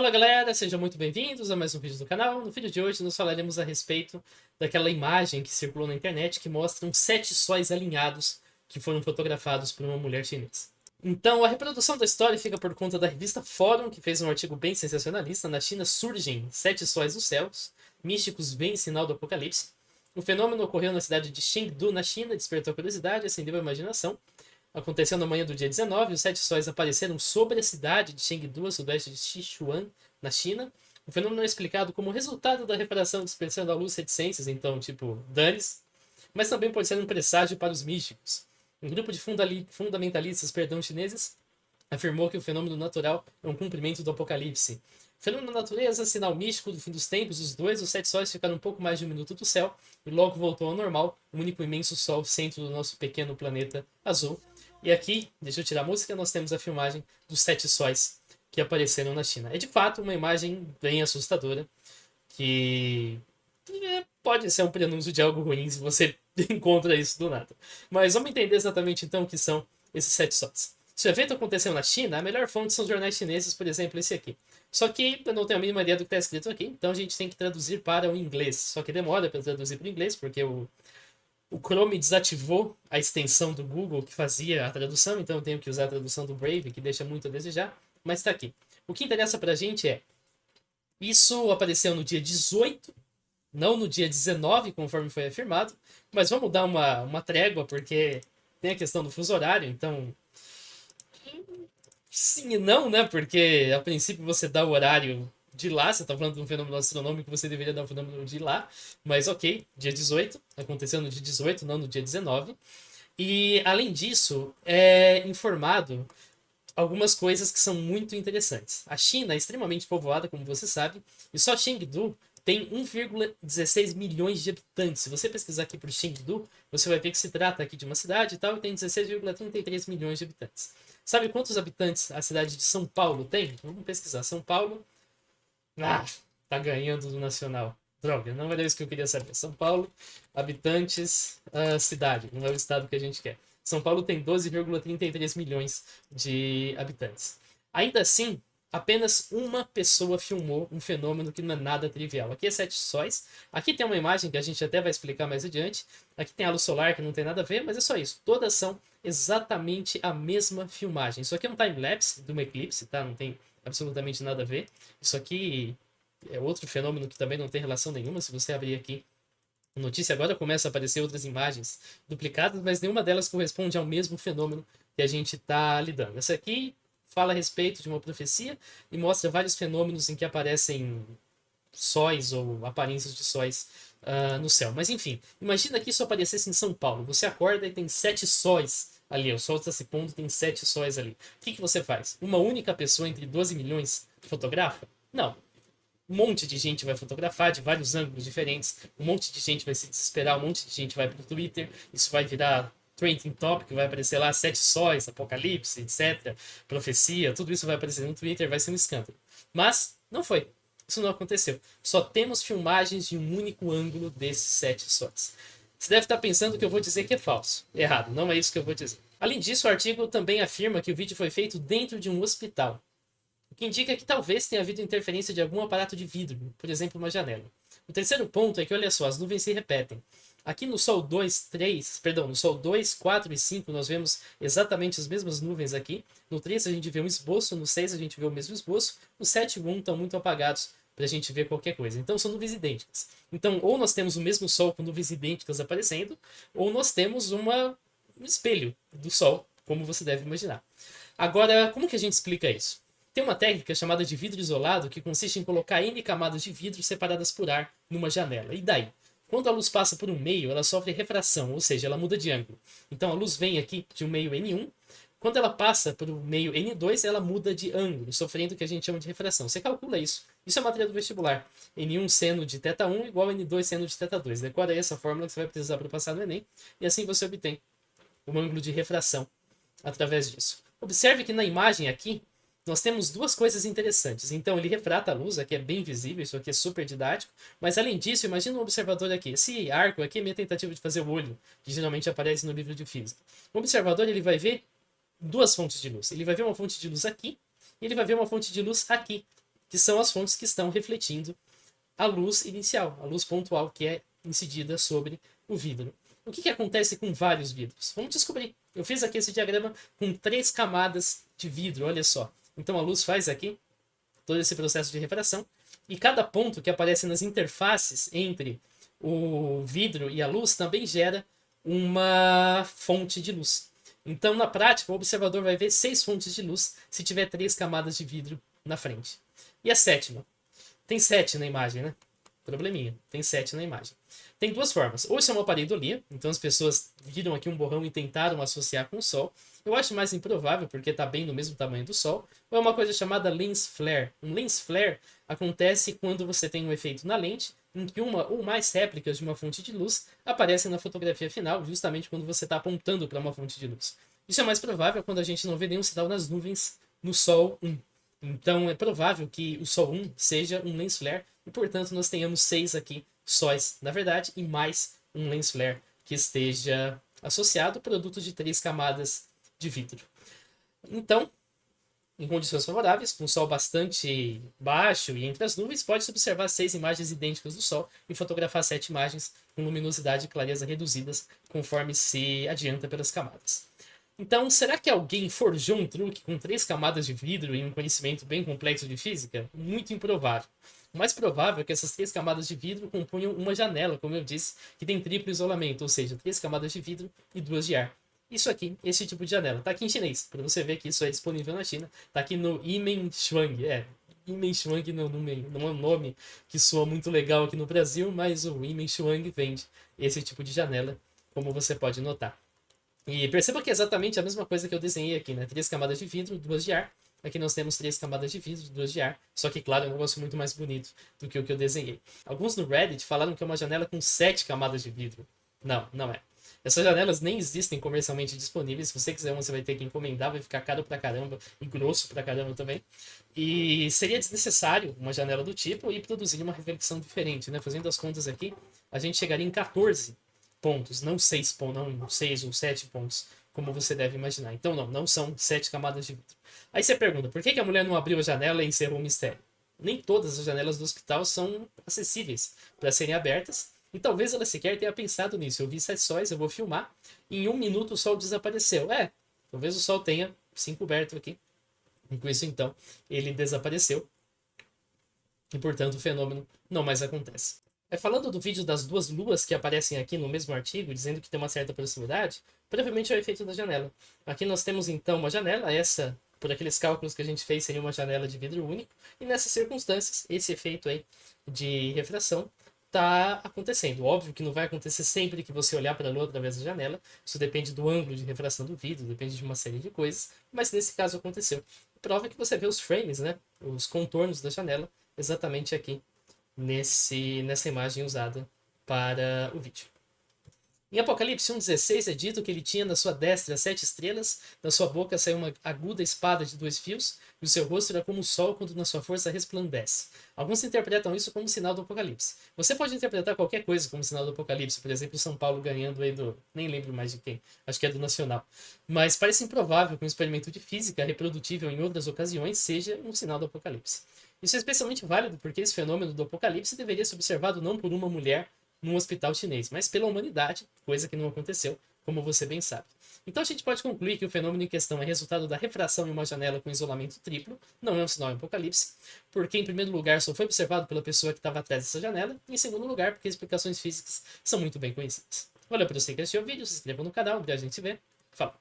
Fala galera, sejam muito bem-vindos a mais um vídeo do canal. No vídeo de hoje nós falaremos a respeito daquela imagem que circulou na internet que mostram 7 sóis alinhados que foram fotografados por uma mulher chinesa. Então a reprodução da história fica por conta da revista Fórum, que fez um artigo bem sensacionalista. Na China surgem 7 sóis dos céus, místicos veem sinal do apocalipse. O fenômeno ocorreu na cidade de Chengdu, na China, despertou a curiosidade e acendeu a imaginação. Aconteceu na manhã do dia 19, os 7 sóis apareceram sobre a cidade de Chengdu, a sudeste de Sichuan, na China. O fenômeno é explicado como resultado da reparação dispersando a luz reticências, então, tipo, dane-se. Mas também pode ser um presságio para os místicos. Um grupo de fundamentalistas, chineses, afirmou que o fenômeno natural é um cumprimento do apocalipse. Fenômeno da natureza, sinal místico do fim dos tempos, os 7 sóis ficaram um pouco mais de um minuto do céu e logo voltou ao normal, um único imenso sol, centro do nosso pequeno planeta azul. E aqui, deixa eu tirar a música, nós temos a filmagem dos 7 sóis que apareceram na China. É de fato uma imagem bem assustadora, que pode ser um prenúncio de algo ruim se você encontra isso do nada. Mas vamos entender exatamente então o que são esses 7 sóis. Se o evento aconteceu na China, a melhor fonte são os jornais chineses, por exemplo, esse aqui. Só que eu não tenho a mínima ideia do que está escrito aqui, então a gente tem que traduzir para o inglês. Só que demora para traduzir para o inglês, porque o Chrome desativou a extensão do Google que fazia a tradução, então eu tenho que usar a tradução do Brave, que deixa muito a desejar, mas está aqui. O que interessa para a gente é, isso apareceu no dia 18, não no dia 19, conforme foi afirmado, mas vamos dar uma trégua, porque tem a questão do fuso horário, então sim e não, né? Porque a princípio você dá o horário de lá, você tá falando de um fenômeno astronômico, você deveria dar o fenômeno de lá, mas ok, dia 18, aconteceu no dia 18, não no dia 19. E além disso, é informado algumas coisas que são muito interessantes. A China é extremamente povoada, como você sabe, e só Chengdu tem 1,16 milhões de habitantes. Se você pesquisar aqui por Chengdu, você vai ver que se trata aqui de uma cidade e tal, e tem 16,33 milhões de habitantes. Sabe quantos habitantes a cidade de São Paulo tem? Vamos pesquisar. São Paulo. Ah, tá ganhando do Nacional. Droga, não era isso que eu queria saber. São Paulo, habitantes, cidade. Não é o estado que a gente quer. São Paulo tem 12,33 milhões de habitantes. Ainda assim, apenas uma pessoa filmou um fenômeno que não é nada trivial. Aqui é 7 sóis. Aqui tem uma imagem que a gente até vai explicar mais adiante. Aqui tem a luz solar que não tem nada a ver, mas é só isso. Todas são exatamente a mesma filmagem. Isso aqui é um time-lapse de uma eclipse, tá? Não tem absolutamente nada a ver. Isso aqui é outro fenômeno que também não tem relação nenhuma. Se você abrir aqui a notícia, agora começa a aparecer outras imagens duplicadas, mas nenhuma delas corresponde ao mesmo fenômeno que a gente está lidando. Essa aqui fala a respeito de uma profecia e mostra vários fenômenos em que aparecem sóis ou aparências de sóis no céu. Mas enfim, imagina que isso aparecesse em São Paulo. Você acorda e tem 7 sóis ali. O sol está se pondo, tem 7 sóis ali. O que você faz? Uma única pessoa entre 12 milhões fotografa? Não. Um monte de gente vai fotografar de vários ângulos diferentes. Um monte de gente vai se desesperar. Um monte de gente vai pro Twitter. Isso vai virar trending topic, vai aparecer lá 7 sóis, apocalipse, etc. Profecia, tudo isso vai aparecer no Twitter, vai ser um escândalo. Mas não foi. Isso não aconteceu. Só temos filmagens de um único ângulo desses 7 sóis. Você deve estar pensando que eu vou dizer que é falso. Errado, não é isso que eu vou dizer. Além disso, o artigo também afirma que o vídeo foi feito dentro de um hospital, o que indica que talvez tenha havido interferência de algum aparato de vidro, por exemplo, uma janela. O terceiro ponto é que, olha só, as nuvens se repetem. Aqui no Sol 2, 3, perdão, no Sol 2, 4 e 5 nós vemos exatamente as mesmas nuvens aqui. No 3 a gente vê um esboço, no 6 a gente vê o mesmo esboço, no 7 e 1 estão muito apagados para a gente ver qualquer coisa. Então são nuvens idênticas. Então ou nós temos o mesmo Sol com nuvens idênticas aparecendo, ou nós temos um espelho do Sol, como você deve imaginar. Agora, como que a gente explica isso? Tem uma técnica chamada de vidro isolado que consiste em colocar N camadas de vidro separadas por ar numa janela. E daí? Quando a luz passa por um meio, ela sofre refração, ou seja, ela muda de ângulo. Então a luz vem aqui de um meio N1, quando ela passa por um meio N2, ela muda de ângulo, sofrendo o que a gente chama de refração. Você calcula isso. Isso é matéria do vestibular. N1 seno de θ1 igual a N2 seno de θ2. Decora aí essa fórmula que você vai precisar para passar no Enem, e assim você obtém um ângulo de refração através disso. Observe que na imagem aqui, nós temos duas coisas interessantes. Então, ele refrata a luz, aqui é bem visível, isso aqui é super didático. Mas, além disso, imagina um observador aqui. Esse arco aqui é minha tentativa de fazer o olho, que geralmente aparece no livro de física. O observador ele vai ver duas fontes de luz. Ele vai ver uma fonte de luz aqui e ele vai ver uma fonte de luz aqui. que são as fontes que estão refletindo a luz inicial, a luz pontual que é incidida sobre o vidro. O que acontece com vários vidros? Vamos descobrir. Eu fiz aqui esse diagrama com 3 camadas de vidro, olha só. Então a luz faz aqui todo esse processo de refração, e cada ponto que aparece nas interfaces entre o vidro e a luz também gera uma fonte de luz. Então, na prática, o observador vai ver 6 fontes de luz se tiver 3 camadas de vidro na frente. E a sétima? Tem 7 na imagem, né? Probleminha. Tem 7 na imagem. Tem 2 formas. Ou isso é uma pareidolia, então as pessoas viram aqui um borrão e tentaram associar com o Sol. Eu acho mais improvável, porque está bem no mesmo tamanho do Sol. Ou é uma coisa chamada lens flare. Um lens flare acontece quando você tem um efeito na lente, em que uma ou mais réplicas de uma fonte de luz aparecem na fotografia final, justamente quando você está apontando para uma fonte de luz. Isso é mais provável quando a gente não vê nenhum sinal nas nuvens no Sol 1. Então é provável que o Sol 1 seja um lens flare, e portanto nós tenhamos 6 aqui sóis, na verdade, e mais um lens flare que esteja associado, produto de 3 camadas de vidro. Então, em condições favoráveis, com o Sol bastante baixo e entre as nuvens, pode-se observar 6 imagens idênticas do Sol e fotografar 7 imagens com luminosidade e clareza reduzidas conforme se adianta pelas camadas. Então, será que alguém forjou um truque com 3 camadas de vidro e um conhecimento bem complexo de física? Muito improvável. O mais provável é que essas 3 camadas de vidro compunham uma janela, como eu disse, que tem triplo isolamento, ou seja, 3 camadas de vidro e 2 de ar. Isso aqui, esse tipo de janela. Tá aqui em chinês, para você ver que isso é disponível na China. Tá aqui no Yimen Shuang. Yimen Shuang não é um nome que soa muito legal aqui no Brasil, mas o Yimen Shuang vende esse tipo de janela, como você pode notar. E perceba que é exatamente a mesma coisa que eu desenhei aqui, né? 3 camadas de vidro, 2 de ar. Aqui nós temos 3 camadas de vidro, 2 de ar. Só que, claro, é um negócio muito mais bonito do que o que eu desenhei. Alguns no Reddit falaram que é uma janela com 7 camadas de vidro. Não, não é. Essas janelas nem existem comercialmente disponíveis. Se você quiser uma, você vai ter que encomendar, vai ficar caro pra caramba e grosso pra caramba também. E seria desnecessário uma janela do tipo e produzir uma reflexão diferente, né? Fazendo as contas aqui, a gente chegaria em 14 pontos, não 6 pontos, não 6 ou 7 pontos, como você deve imaginar. Então não são 7 camadas de vidro. Aí você pergunta, por que a mulher não abriu a janela e encerrou o mistério? Nem todas as janelas do hospital são acessíveis para serem abertas, e talvez ela sequer tenha pensado nisso. Eu vi 7 sóis, eu vou filmar, e em 1 minuto o sol desapareceu. Talvez o sol tenha se encoberto aqui. E com isso, então, ele desapareceu, e portanto o fenômeno não mais acontece. Falando do vídeo das 2 luas que aparecem aqui no mesmo artigo, dizendo que tem uma certa proximidade, provavelmente é o efeito da janela. Aqui nós temos então uma janela, essa, por aqueles cálculos que a gente fez, seria uma janela de vidro único, e nessas circunstâncias, esse efeito aí de refração está acontecendo. Óbvio que não vai acontecer sempre que você olhar para a lua através da janela, isso depende do ângulo de refração do vidro, depende de uma série de coisas, mas nesse caso aconteceu. Prova que você vê os frames, né, os contornos da janela, exatamente aqui nessa imagem usada para o vídeo. Em Apocalipse 1,16 é dito que ele tinha na sua destra 7 estrelas, da sua boca saiu uma aguda espada de 2 fios, e o seu rosto era como o sol quando na sua força resplandece. Alguns interpretam isso como sinal do Apocalipse. Você pode interpretar qualquer coisa como sinal do Apocalipse, por exemplo, São Paulo ganhando aí do... nem lembro mais de quem, acho que é do Nacional. Mas parece improvável que um experimento de física reprodutível em outras ocasiões seja um sinal do Apocalipse. Isso é especialmente válido porque esse fenômeno do Apocalipse deveria ser observado não por uma mulher num hospital chinês, mas pela humanidade, coisa que não aconteceu, como você bem sabe. Então a gente pode concluir que o fenômeno em questão é resultado da refração em uma janela com isolamento triplo, não é um sinal de apocalipse, porque em primeiro lugar só foi observado pela pessoa que estava atrás dessa janela, e em segundo lugar porque as explicações físicas são muito bem conhecidas. Valeu por você que assistiu o vídeo, se inscreva no canal, a gente se vê. Falou!